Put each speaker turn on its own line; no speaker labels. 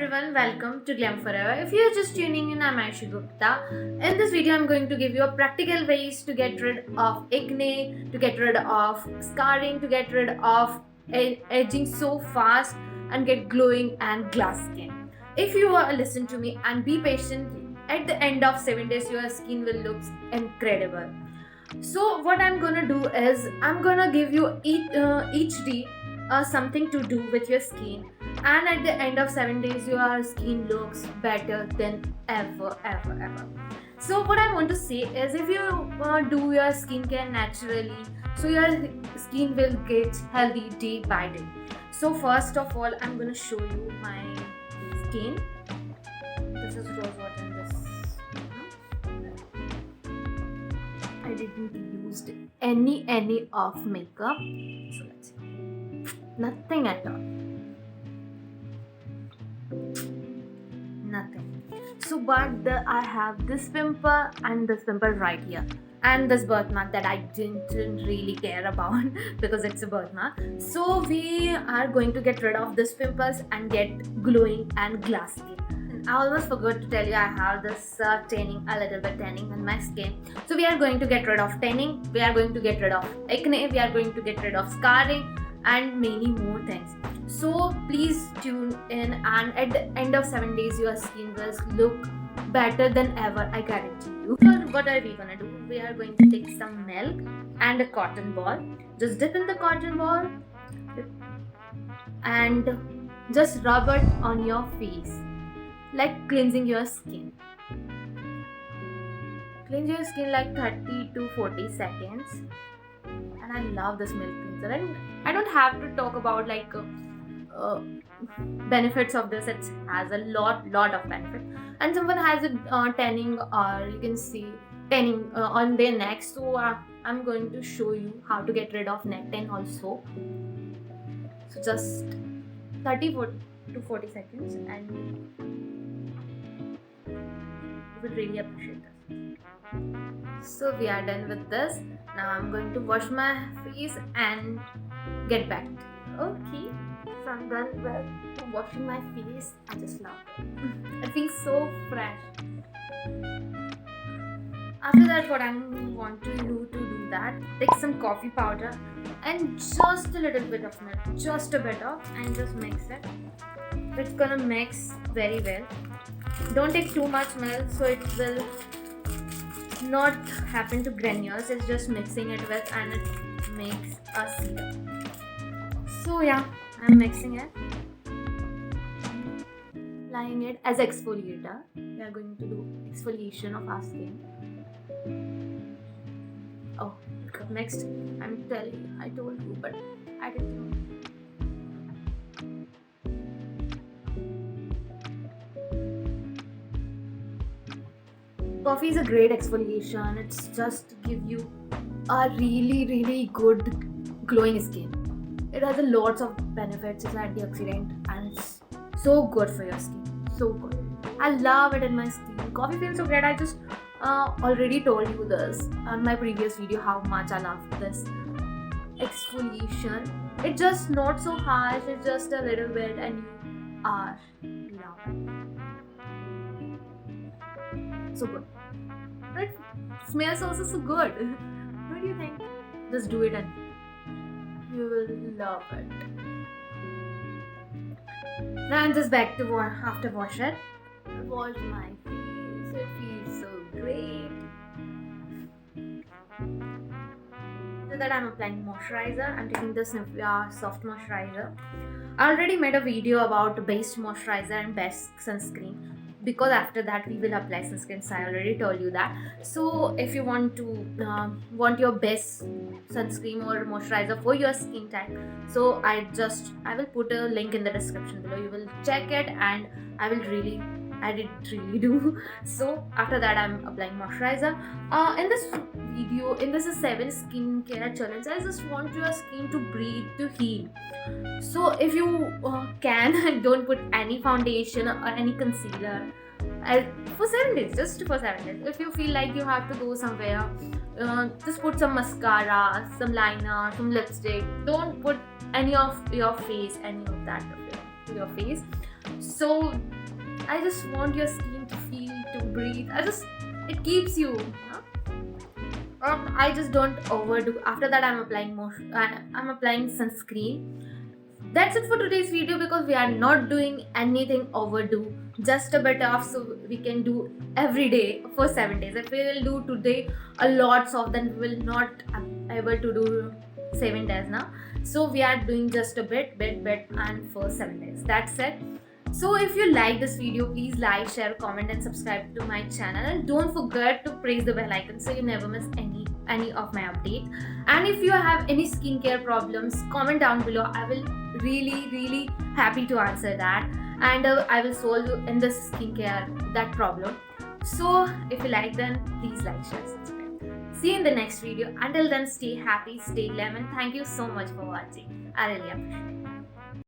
everyone, welcome to Glam Forever. If you're just tuning in, I'm Ayushi Gupta. In this video, I'm going to give you a practical ways to get rid of acne, to get rid of scarring, to get rid of aging so fast and get glowing and glass skin. If you listen to me and be patient, at the end of 7 days, your skin will look incredible. So what I'm gonna do is I'm gonna give you each day something to do with your skin, and at the end of 7 days your skin looks better than ever. So what I want to say is, if you do your skincare naturally, so your skin will get healthy day by day. So first of all, I'm gonna show you my skin. This is rose water in this. I didn't use any of makeup, so let's see. Nothing at all. Nothing. So but I have this pimple and this pimple right here, and this birthmark that I didn't really care about because it's a birthmark. So we are going to get rid of these pimples and get glowing and glass skin. I almost forgot to tell you, I have this tanning, a little bit tanning on my skin. So we are going to get rid of tanning, we are going to get rid of acne, we are going to get rid of scarring and many more things. So please tune in, and at the end of 7 days your skin will look better than ever, I guarantee you. So what are we gonna do? We are going to take some milk and a cotton ball. Just dip in the cotton ball and just rub it on your face, like cleansing your skin. Cleanse your skin like 30 to 40 seconds. And I love this milk cleanser, and I don't have to talk about benefits of this. It has a lot of benefits. And someone has a tanning, or you can see tanning on their neck, so I'm going to show you how to get rid of neck tan also. So just 30 to 40 seconds, and you would really appreciate this. So we are done with this. Now I'm going to wash my face and get back. Okay, so I'm done with washing my face. I just love it. It feels so fresh. After that, what I want you to do that, take some coffee powder and just a little bit of milk, just a bit of, and just mix it. It's gonna mix very well. Don't take too much milk, so it will not happen to granules. It's just mixing it with, and it makes a syrup. So yeah, I'm mixing it, applying it as exfoliator. We are going to do exfoliation of our skin. Oh, next, I'm telling you, I told you, but I didn't know. Coffee is a great exfoliation. It's just give you a really good glowing skin. It has a lots of benefits. It's an antioxidant and it's so good for your skin. So good. I love it in my skin. Coffee feels so great. I just already told you this on my previous video how much I love this exfoliation. It's just not so harsh. It's just a little bit, and you are love it. So good. It smells also so good. What do you think? Just do it and you will love it. Now I'm just back to after wash it. I wash my face. It feels so great. So that I'm applying moisturizer. I'm taking this Nivea soft moisturizer. I already made a video about best moisturizer and best sunscreen, because after that we will apply sunscreen. So I already told you that. So if you want to want your best sunscreen or moisturizer for your skin type, so I will put a link in the description below. You will check it, and I did really do. So after that, I'm applying moisturizer. In this video, in this is 7 skincare challenge, I just want your skin to breathe, to heal. So if you can, don't put any foundation or any concealer for 7 days, just for 7 days. If you feel like you have to go somewhere, just put some mascara, some liner, some lipstick. Don't put any of your face, any of that of your face. So I just want your skin to feel, to breathe. It keeps you. I just don't overdo. After that, I'm applying more. I'm applying sunscreen. That's it for today's video because we are not doing anything overdo. Just a bit off, so we can do every day for 7 days. If we will do today a lots of, then we will not able to do 7 days now. So we are doing just a bit, and for 7 days. That's it. So if you like this video, please like, share, comment and subscribe to my channel, and don't forget to press the bell icon so you never miss any of my updates. And if you have any skincare problems, comment down below. I will really happy to answer that, and I will solve you in this skincare that problem. So if you like, then please like, share, subscribe. See you in the next video. Until then, stay happy, stay glam, and thank you so much for watching. I really appreciate it.